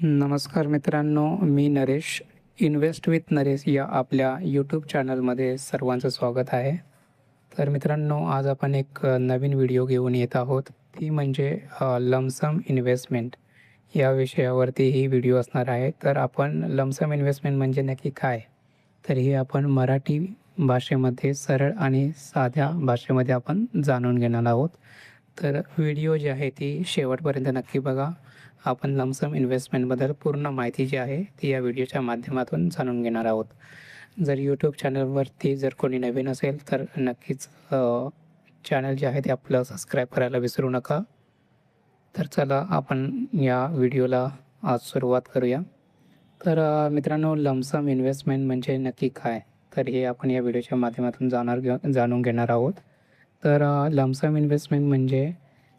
नमस्कार मित्रांनो, मी Naresh. Invest with Naresh या आपल्या यूट्यूब चॅनलमध्ये सर्वांचं स्वागत आहे. तर मित्रांनो, आज आपण एक नवीन व्हिडिओ घेऊन येत आहोत. ती म्हणजे लमसम इन्व्हेस्टमेंट या विषयावरती ही व्हिडिओ असणार आहे. तर आपण लमसम इन्व्हेस्टमेंट म्हणजे नक्की काय? तर हे आपण मराठी भाषेमध्ये सरळ आणि साध्या भाषेमध्ये आपण जाणून घेणार आहोत. तर व्हिडिओ जी आहे ती शेवटपर्यंत नक्की बघा. आपण लमसम इन्व्हेस्टमेंटबद्दल पूर्ण माहिती जी आहे ती या व्हिडिओच्या माध्यमातून जाणून घेणार आहोत. जर यूट्यूब चॅनलवरती जर कोणी नवीन असेल तर नक्कीच चॅनल जे आहे ते आपलं सबस्क्राईब करायला विसरू नका. तर चला आपण या व्हिडिओला आज सुरुवात करूया. तर मित्रांनो, लमसम इन्व्हेस्टमेंट म्हणजे नक्की काय? तर हे आपण या व्हिडिओच्या माध्यमातून जाणून घेणार आहोत. तर लमसम इन्व्हेस्टमेंट म्हणजे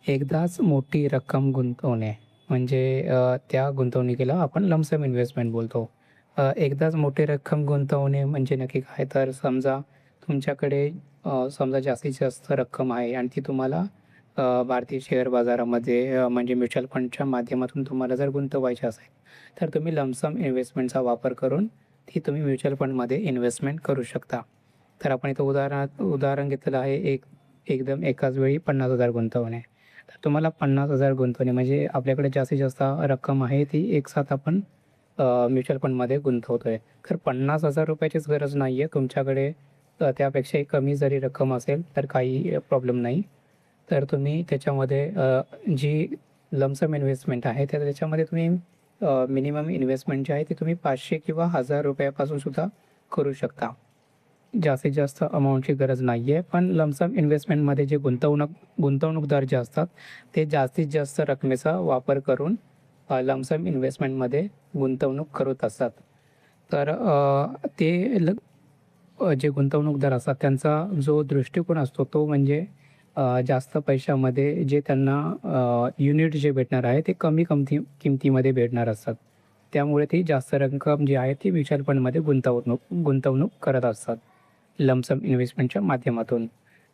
एकदाच मोठी रक्कम गुंतवणे. म्हणजे त्या गुंतवणुकीला आपण लमसम इन्व्हेस्टमेंट बोलतो. एकदाच मोठी रक्कम गुंतवणे म्हणजे नक्की काय? तर समजा तुमच्याकडे समजा जास्तीत जास्त रक्कम आहे आणि ती तुम्हाला भारतीय शेअर बाजारामध्ये म्हणजे म्युच्युअल फंडच्या माध्यमातून तुम्हाला जर गुंतवायची असेल, तर तुम्ही लमसम इन्व्हेस्टमेंटचा वापर करून ती तुम्ही म्युच्युअल फंडमध्ये इन्व्हेस्टमेंट करू शकता. तर आपण इथं उदाहरण घेतलेलं आहे एकदम एकाच वेळी 50,000 गुंतवणे. तर तुम्हाला 50,000 गुंतवणे म्हणजे आपल्याकडे जास्तीत जास्त रक्कम आहे ती एकसाथ आपण म्युच्युअल फंडमध्ये गुंतवतोय. तर ₹50,000चीच गरज नाही आहे. तुमच्याकडे त्यापेक्षाही कमी जरी रक्कम असेल तर काही प्रॉब्लेम नाही. तर तुम्ही त्याच्यामध्ये जी लमसम इन्व्हेस्टमेंट आहे तर त्याच्यामध्ये तुम्ही मिनिमम इन्व्हेस्टमेंट जी आहे ती तुम्ही 500 किंवा ₹1000 पासून सुद्धा करू शकता. जास्तीत जास्त अमाउंटची गरज नाही आहे. पण लमसम इन्व्हेस्टमेंटमध्ये जे गुंतवणूकदार जे असतात, ते जास्तीत जास्त रकमेचा वापर करून लमसम इन्व्हेस्टमेंटमध्ये गुंतवणूक करत असतात. तर जे गुंतवणूकदार असतात त्यांचा जो दृष्टिकोन असतो तो म्हणजे जास्त पैशामध्ये जे त्यांना युनिट जे भेटणार आहे ते कमी किमतीमध्ये भेटणार असतात. त्यामुळे ती जास्त रक्कम जी आहे ती म्युच्युअल फंडमध्ये गुंतवणूक करत असतात, लमसम इन्व्हेस्टमेंटच्या माध्यमातून.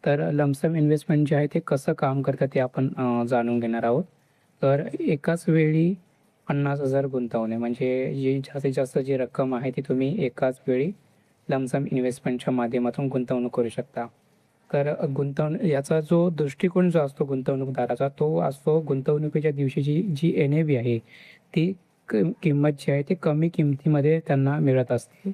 तर लमसम इन्व्हेस्टमेंट जे आहे ते कसं काम करतं ते आपण जाणून घेणार आहोत. तर एकाच वेळी 50,000 गुंतवणे म्हणजे जी जास्तीत जास्त जी रक्कम आहे ती तुम्ही एकाच वेळी लमसम इन्व्हेस्टमेंटच्या माध्यमातून गुंतवणूक करू शकता. तर याचा जो दृष्टिकोन जो असतो गुंतवणूकदाराचा तो असतो गुंतवणुकीच्या दिवशीची जी NAV आहे ती किंमत जी आहे ती कमी किमतीमध्ये त्यांना मिळत असते.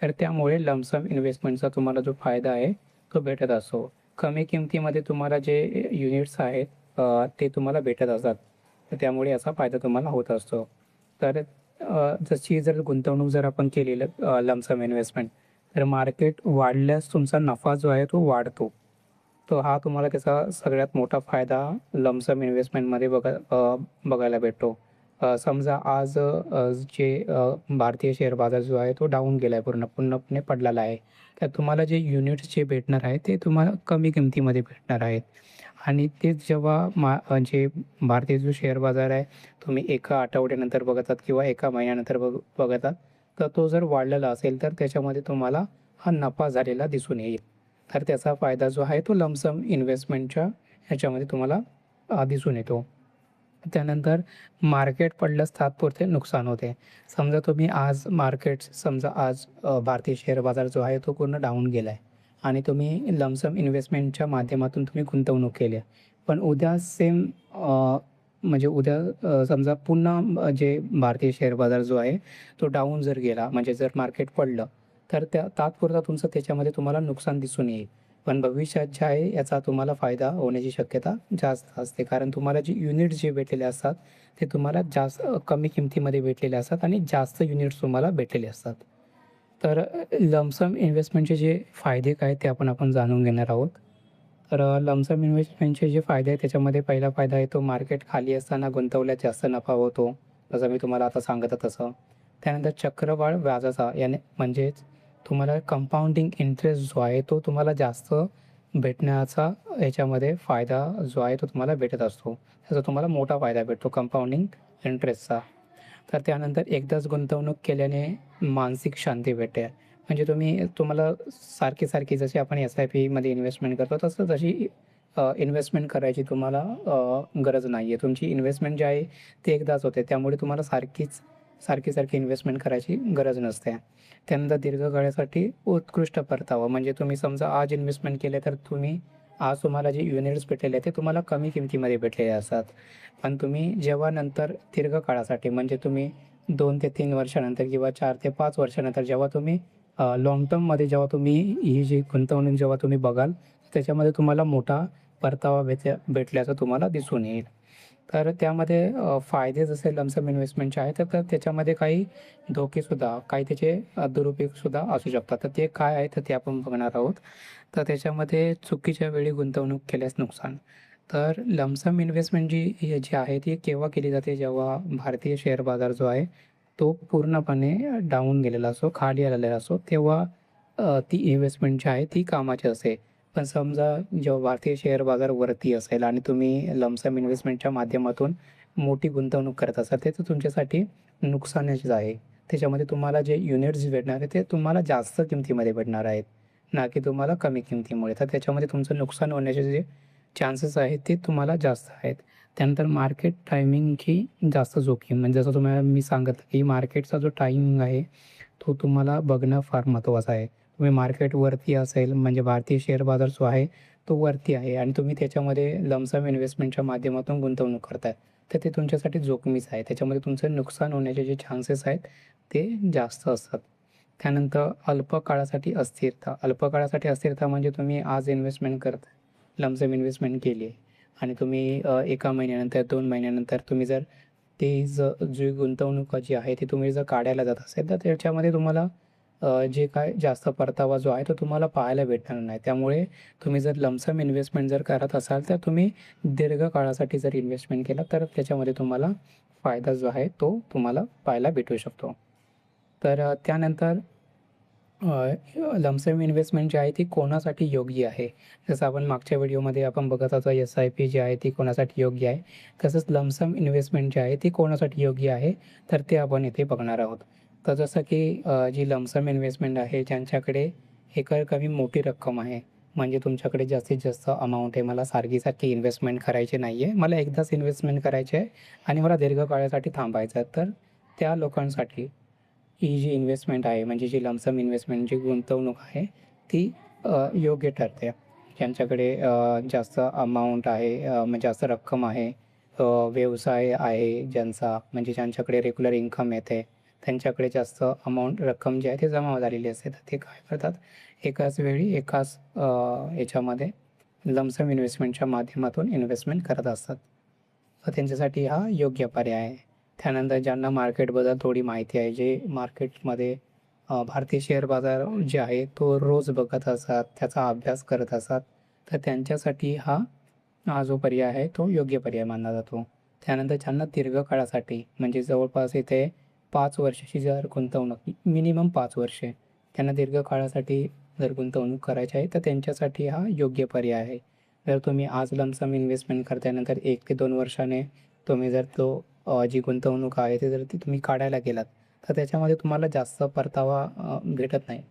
तर त्यामुळे लमसम इन्व्हेस्टमेंटचा तुम्हाला जो फायदा आहे तो भेटत असतो. कमी किमतीमध्ये तुम्हाला जे युनिट्स आहेत ते तुम्हाला भेटत असतात. तर त्यामुळे याचा फायदा तुम्हाला होत असतो. तर जशी जर गुंतवणूक जर आपण केलेलं लमसम इन्व्हेस्टमेंट तर मार्केट वाढल्यास तुमचा नफा जो आहे तो वाढतो. तो हा तुम्हाला त्याचा सगळ्यात मोठा फायदा लमसम इन्व्हेस्टमेंटमध्ये बघायला भेटतो. समजा आज भारतीय शेअर बाजार जो आहे तो डाऊन गेला आहे पूर्णपणे पडलेला आहे. तर तुम्हाला जे युनिट्स जे भेटणार आहेत ते तुम्हाला कमी किमतीमध्ये भेटणार आहेत आणि तेच जेव्हा जे भारतीय जो शेअर बाजार आहे तुम्ही एका आठवड्यानंतर बघतात किंवा एका महिन्यानंतर बघतात, तर तो जर वाढलेला असेल तर त्याच्यामध्ये तुम्हाला हा नफा झालेला दिसून येईल. तर त्याचा फायदा जो आहे तो लमसम इन्व्हेस्टमेंटच्या ह्याच्यामध्ये तुम्हाला दिसून येतो. त्यानंतर मार्केट पडल्यास तात्पुरते नुकसान होते. समजा आज भारतीय शेअर बाजार जो आहे तो पूर्ण डाऊन गेला आहे आणि तुम्ही लमसम इन्व्हेस्टमेंटच्या माध्यमातून तुम्ही गुंतवणूक केली आहे. पण उद्या सेम म्हणजे उद्या समजा पुन्हा जे भारतीय शेअर बाजार जो आहे तो डाऊन जर गेला म्हणजे जर मार्केट पडलं, तर तात्पुरता तुमचं त्याच्यामध्ये तुम्हाला नुकसान दिसून येईल. पण भविष्यात जे आहे याचा तुम्हाला फायदा होण्याची शक्यता जास्त असते. कारण तुम्हाला जे युनिट्स जे भेटलेले असतात, ते तुम्हाला जास्त कमी किमतीमध्ये भेटलेले असतात आणि जास्त युनिट्स तुम्हाला भेटलेले असतात. तर लमसम इन्व्हेस्टमेंटचे जे फायदे काय ते आपण जाणून घेणार आहोत. तर लमसम इन्व्हेस्टमेंटचे जे फायदे आहेत त्याच्यामध्ये पहिला फायदा आहे तो मार्केट खाली असताना गुंतवल्यास जास्त नफा होतो. जसं मी तुम्हाला आता सांगत तसं. त्यानंतर चक्रवाढ व्याजाचा याने म्हणजेच तुम्हाला कंपाऊंडिंग इंटरेस्ट जो आहे तो तुम्हाला जास्त भेटण्याचा ह्याच्यामध्ये फायदा जो आहे तो तुम्हाला भेटत असतो. त्याचा तुम्हाला मोठा फायदा भेटतो कंपाऊंडिंग इंटरेस्टचा. तर त्यानंतर एकदाच गुंतवणूक केल्याने मानसिक शांती भेटते. म्हणजे तुम्हाला सारखी-सारखी जशी आपण SIPमध्ये इन्व्हेस्टमेंट करतो तसं जशी इन्व्हेस्टमेंट करायची तुम्हाला गरज नाही आहे. तुमची इन्व्हेस्टमेंट जी आहे ती एकदाच होते. त्यामुळे तुम्हाला सारखी इन्व्हेस्टमेंट करायची गरज नसते. त्यानंतर दीर्घकाळासाठी उत्कृष्ट परतावा म्हणजे तुम्ही समजा आज इन्व्हेस्टमेंट केले तर आज तुम्हाला जे युनिट्स भेटलेले आहेत ते तुम्हाला कमी किमतीमध्ये भेटलेले असतात. पण तुम्ही जेव्हा नंतर दीर्घकाळासाठी म्हणजे तुम्ही 2 ते 3 वर्षानंतर किंवा 4 ते 5 वर्षानंतर जेव्हा तुम्ही लाँग टर्ममध्ये जेव्हा तुम्ही ही जी गुंतवणूक जेव्हा तुम्ही बघाल, त्याच्यामध्ये तुम्हाला मोठा परतावा भेटल्याचं तुम्हाला दिसून येईल. तर त्यामध्ये फायदे जसे लमसम इन्व्हेस्टमेंटचे आहेत, तर त्याच्यामध्ये काही धोकेसुद्धा, काही त्याचे दुरुपयोगसुद्धा असू शकतात. तर ते काय आहे, तर ते आपण बघणार आहोत. तर त्याच्यामध्ये चुकीच्या वेळी गुंतवणूक केल्यास नुकसान. तर लमसम इन्व्हेस्टमेंट जी आहे, ती केव्हा केली जाते, जेव्हा भारतीय शेअर बाजार जो आहे, तो पूर्णपणे डाऊन गेलेला असो, खाली आलेला असो, तेव्हा ती इन्व्हेस्टमेंट जी आहे, ती कामाची असते. पण समजा जेव्हा भारतीय शेअर बाजार वरती असेल आणि तुम्ही लमसम इन्व्हेस्टमेंटच्या माध्यमातून मोठी गुंतवणूक करत असाल, ते तर तुमच्यासाठी नुकसानाचीच आहे. त्याच्यामध्ये तुम्हाला जे युनिट्स भेटणार आहे, ते तुम्हाला जास्त किमतीमध्ये भेटणार आहेत, ना की तुम्हाला कमी किमतीमुळे. तर त्याच्यामध्ये तुमचं नुकसान होण्याचे जे चान्सेस आहेत, ते तुम्हाला जास्त आहेत. त्यानंतर मार्केट टायमिंगची जास्त जोखीम म्हणजे जसं तुम्हाला मी सांगितलं, की मार्केटचा जो टायमिंग आहे, तो तुम्हाला बघणं फार महत्त्वाचं आहे. तुम्ही मार्केटवरती असेल म्हणजे भारतीय शेअर बाजार जो आहे तो वरती आहे आणि तुम्ही त्याच्यामध्ये लमसम इन्व्हेस्टमेंटच्या माध्यमातून गुंतवणूक करताय, तर ते तुमच्यासाठी जोखमीचं आहे. त्याच्यामध्ये तुमचं नुकसान होण्याचे जे चान्सेस आहेत ते जास्त असतात. त्यानंतर अल्प काळासाठी अस्थिरता म्हणजे तुम्ही आज इन्व्हेस्टमेंट करताय, लमसम इन्व्हेस्टमेंट केली आहे आणि तुम्ही 1 महिन्यानंतर 2 महिन्यानंतर तुम्ही जर जी गुंतवणूक जी आहे ती तुम्ही जर काढायला जात असेल, तर त्याच्यामध्ये तुम्हाला जे काय जास्त परतावा जो आहे तो तुम्हाला पाहायला भेटणार नाही. त्यामुळे तुम्ही जर लमसम इन्व्हेस्टमेंट जर करत असाल, तर तुम्ही दीर्घकाळासाठी जर इन्व्हेस्टमेंट केलं, तर त्याच्यामध्ये तुम्हाला फायदा जो आहे तो तुम्हाला पाहायला भेटू शकतो. तर त्यानंतर लमसम इन्व्हेस्टमेंट जी आहे ती कोणासाठी योग्य आहे? जसं आपण मागच्या व्हिडिओमध्ये आपण बघत होतो एस-आय-पी जी आहे ती कोणासाठी योग्य आहे. तसंच लमसम इन्व्हेस्टमेंट जी आहे ती कोणासाठी योग्य आहे, तर ते आपण इथे बघणार आहोत. तर जसं की जी लमसम इन्व्हेस्टमेंट आहे ज्यांच्याकडे एकरकमी मोठी रक्कम आहे, म्हणजे तुमच्याकडे जास्तीत जास्त अमाउंट आहे. मला सारखी इन्व्हेस्टमेंट करायची नाही आहे. मला एकदाच इन्व्हेस्टमेंट करायची आहे आणि मला दीर्घकाळासाठी थांबायचं आहे. तर त्या लोकांसाठी ही जी इन्व्हेस्टमेंट आहे म्हणजे जी लमसम इन्व्हेस्टमेंट जी गुंतवणूक आहे ती योग्य ठरते. ज्यांच्याकडे जास्त अमाउंट आहे म्हणजे जास्त रक्कम आहे, व्यवसाय आहे ज्यांचा म्हणजे ज्यांच्याकडे रेग्युलर इन्कम येते, त्यांच्याकडे जास्त अमाउंट रक्कम जी आहे ती जमा झालेली असते. तर ते काय करतात, एकाच वेळी याच्यामध्ये लमसम इन्व्हेस्टमेंटच्या माध्यमातून इन्व्हेस्टमेंट करत असतात. तर त्यांच्यासाठी हा योग्य पर्याय आहे. त्यानंतर ज्यांना मार्केटबद्दल थोडी माहिती आहे, जे मार्केटमध्ये भारतीय शेअर बाजार जे आहे तो रोज बघत असतात, त्याचा अभ्यास करत असतात, तर त्यांच्यासाठी हा जो पर्याय आहे तो योग्य पर्याय मानला जातो. त्यानंतर ज्यांना दीर्घकाळासाठी म्हणजे जवळपास इथे 5 वर्षाची जर गुंतवणूक मिनिमम 5 वर्षे त्यांना दीर्घकाळासाठी जर गुंतवणूक करायची आहे, तर त्यांच्यासाठी हा योग्य पर्याय आहे. जर तुम्ही आज लमसम इन्व्हेस्टमेंट करताय, नंतर 1 ते 2 वर्षाने तुम्ही जर जी गुंतवणूक आहे ती जर तुम्ही काढायला गेलात, तर त्याच्यामध्ये तुम्हाला जास्त परतावा भेटत नाही.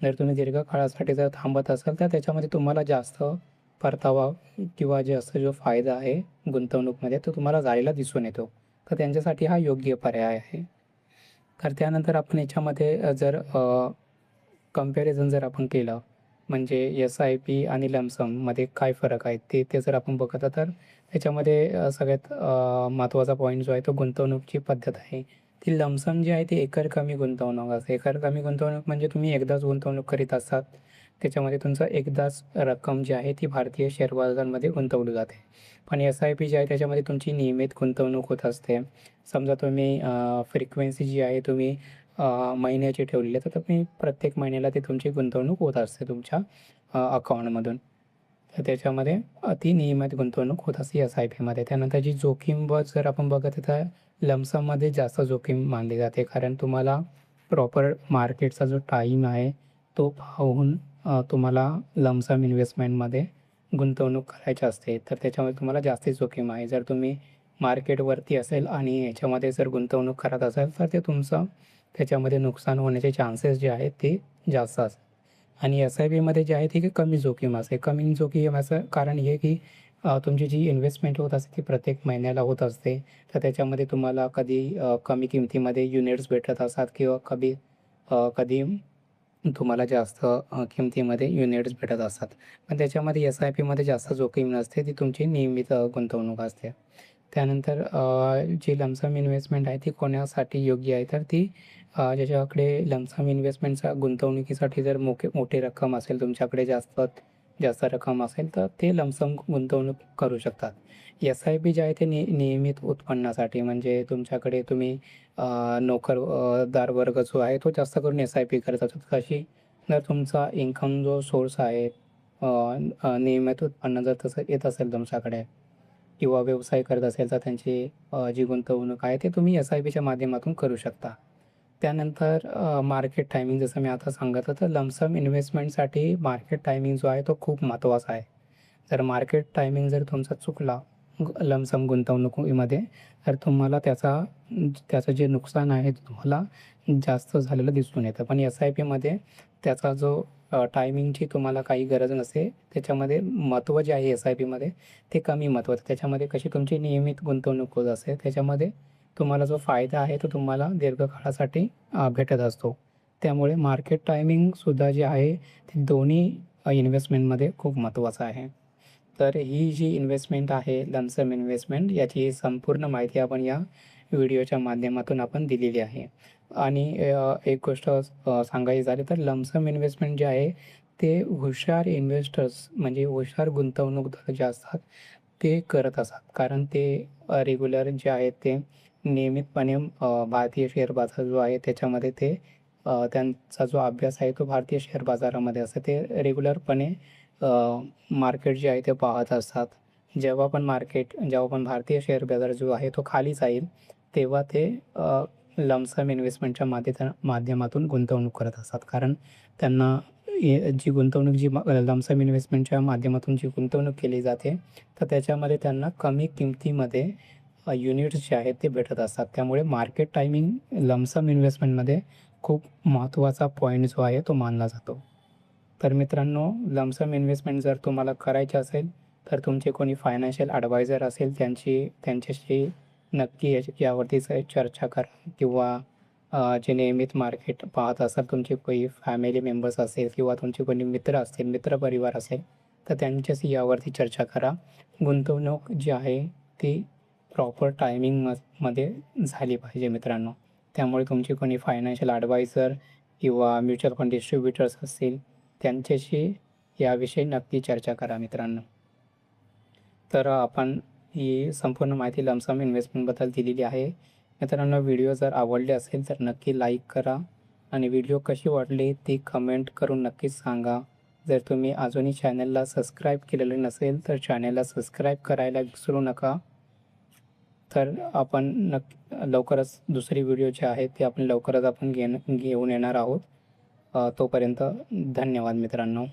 जर तुम्ही दीर्घकाळासाठी जर थांबत असाल, तर त्याच्यामध्ये तुम्हाला जास्त परतावा किंवा जास्त जो फायदा आहे गुंतवणूकमध्ये, तो तुम्हाला झालेला दिसून येतो. तर त्यांच्यासाठी हा योग्य पर्याय आहे. तर त्यानंतर आपण याच्यामध्ये कंपॅरिझन जर आपण केलं, म्हणजे एस-आय-पी आणि लमसममध्ये काय फरक आहे ते ते जर आपण बघितलं, तर त्याच्यामध्ये सगळ्यात महत्त्वाचा पॉईंट जो आहे तो गुंतवणुकीची पद्धत आहे. ती लमसम जी आहे ती एकरकमी गुंतवणूक असते. एकरकमी गुंतवणूक म्हणजे तुम्ही एकदाच गुंतवणूक करीत असतात. त्याच्यामध्ये तुमचं एकदाच रक्कम जी आहे ती भारतीय शेअर बाजारामध्ये गुंतवली जाते. पण एस-आय-पी जी आहे त्याच्यामध्ये तुमची नियमित गुंतवणूक होत असते. समजा तुम्ही फ्रिक्वेन्सी जी आहे तुम्ही महिन्याची ठेवलेली आहे, तर तुम्ही प्रत्येक महिन्याला ती तुमची गुंतवणूक होत असते तुमच्या अकाउंटमधून. तर त्याच्यामध्ये ती नियमित गुंतवणूक होत असते एस-आय-पीमध्ये. त्यानंतर जी जोखीम जर आपण बघत तर लमसममध्ये जास्त जोखीम मानली जाते. कारण तुम्हाला प्रॉपर मार्केटचा जो टाईम आहे तो पाहून तुम्हाला लमसम इन्व्हेस्टमेंटमध्ये गुंतवणूक करायची असते. तर त्याच्यामध्ये तुम्हाला जास्ती जोखीम आहे. जर तुम्ही मार्केटवरती असेल आणि याच्यामध्ये जर गुंतवणूक करत असाल, तर ते तुमचं त्याच्यामध्ये नुकसान होण्याचे चान्सेस जे आहेत ते जास्त असतात. आणि एस-आय-पीमध्ये जे आहे ते कमी जोखीम असते. कमी जोखीम कारण हे की तुमची जी इन्व्हेस्टमेंट होत असते ती प्रत्येक महिन्याला होत असते. तर त्याच्यामध्ये तुम्हाला कधी कमी किमतीमध्ये युनिट्स भेटत असतात किंवा कधी तुम्हाला जास्त किमतीमध्ये युनिट्स भेटत असतात. पण त्याच्यामध्ये एस-आय-पीमध्ये जास्त जोखीम नसते. ती तुमची नियमित गुंतवणूक असते. त्यानंतर जी लमसम इन्व्हेस्टमेंट आहे ती कोणासाठी योग्य आहे? तर ती ज्याच्याकडे लमसम इन्व्हेस्टमेंटच्या गुंतवणुकीसाठी जर मोठी रक्कम असेल, तुमच्याकडे जास्त जास्त रक्कम असेल, तर ते लमसम गुंतवणूक करू शकतात. एस-आय-पी जे आहे ते नियमित उत्पन्नासाठी म्हणजे तुमच्याकडे तुम्ही दार वर्ग जो आहे तो जास्त करून एस-आय-पी करत असतो. तशी जर तुमचा इन्कम जो सोर्स आहे अ, नियमित उत्पन्न जर तसं येत असेल तुमच्याकडे किंवा व्यवसाय करत असेल तर त्यांची जी गुंतवणूक आहे ते तुम्ही एस-आय-पीच्या माध्यमातून करू शकता. त्यानंतर मार्केट टायमिंग जसं मी आता सांगत होतो, लमसम इन्व्हेस्टमेंटसाठी मार्केट टायमिंग जो आहे तो खूप महत्त्वाचा आहे. जर मार्केट टायमिंग जर तुमचा चुकला लमसम गुंतवणुकीमध्ये, तर तुम्हाला त्याचं जे नुकसान आहे ते तुम्हाला जास्त झालेलं दिसून येतं. पण एस-आय-पीमध्ये त्याचा जो टायमिंगची तुम्हाला काही गरज नसते. त्याच्यामध्ये महत्त्व जे आहे एस-आय-पीमध्ये ते कमी महत्त्वाचं. त्याच्यामध्ये कशी तुमची नियमित गुंतवणूक होत असते. त्याच्यामध्ये तुम्हाला जो फायदा आहे तो तुम्हाला दीर्घकाळासाठी भेटत असतो. त्यामुळे मार्केट टायमिंगसुद्धा जे आहे ते दोन्ही इन्व्हेस्टमेंटमध्ये खूप महत्त्वाचं आहे. तर ही जी इन्व्हेस्टमेंट आहे लमसम इन्व्हेस्टमेंट याची संपूर्ण माहिती आपण या व्हिडिओच्या माध्यमातून आपण दिलेली आहे. आणि एक गोष्ट सांगायची झाली तर लमसम इन्व्हेस्टमेंट जे आहे ते हुशार इन्व्हेस्टर्स म्हणजे हुशार गुंतवणूकदार जे असतात ते करत असतात. कारण ते रेग्युलर जे आहेत ते नियमितपणे भारतीय शेअर बाजार जो आहे त्याच्यामध्ये ते त्यांचा जो अभ्यास आहे तो भारतीय शेअर बाजारामध्ये असतो. ते रेग्युलरपणे मार्केट जे आहे ते पाहत असतात. जेव्हा पण भारतीय शेअर बाजार जो आहे तो खाली जाईल, तेव्हा ते लमसम इन्व्हेस्टमेंटच्या माध्यमातून गुंतवणूक करत असतात. कारण त्यांना जी लमसम इन्व्हेस्टमेंटच्या माध्यमातून जी गुंतवणूक केली जाते, तर त्याच्यामध्ये त्यांना कमी किमतीमध्ये युनिट्स जे आहेत ते भेटत असतात. त्यामुळे मार्केट टायमिंग लमसम इन्व्हेस्टमेंटमध्ये खूप महत्त्वाचा पॉईंट जो आहे तो मानला जातो. तर मित्रांनो, लमसम इन्व्हेस्टमेंट जर तुम्हाला करायची असेल, तर तुमचे कोणी फायनान्शियल ॲडवायझर असेल त्यांच्याशी नक्की यावरती चर्चा करा किंवा जे नियमित मार्केट पाहत असाल, तुमचे काही फॅमिली मेंबर्स असेल किंवा तुमचे कोणी मित्र असतील, मित्रपरिवार असेल, तर त्यांच्याशी यावरती चर्चा करा. गुंतवणूक जी आहे ती प्रॉपर टायमिंगमध्ये झाली पाहिजे मित्रांनो. त्यामुळे तुमचे कोणी फायनान्शियल ॲडवायझर किंवा म्युच्युअल फंड डिस्ट्रिब्युटर्स असतील, त्यांच्याशी याविषयी नक्की चर्चा करा मित्रांनो. तर आपण ही संपूर्ण माहिती लमसम इन्व्हेस्टमेंटबद्दल दिलेली आहे. मित्रांनो, व्हिडिओ जर आवडले असेल तर नक्की लाईक करा आणि व्हिडिओ कशी वाटली ती कमेंट करून नक्कीच सांगा. जर तुम्ही अजूनही चॅनलला सबस्क्राईब केलेलं नसेल तर चॅनलला सबस्क्राईब करायला विसरू नका. तर आपण लवकरच दुसरी व्हिडिओ जे आहे ते आपण लवकरच घेऊन येणार आहोत. तोपर्यंत धन्यवाद मित्रांनो.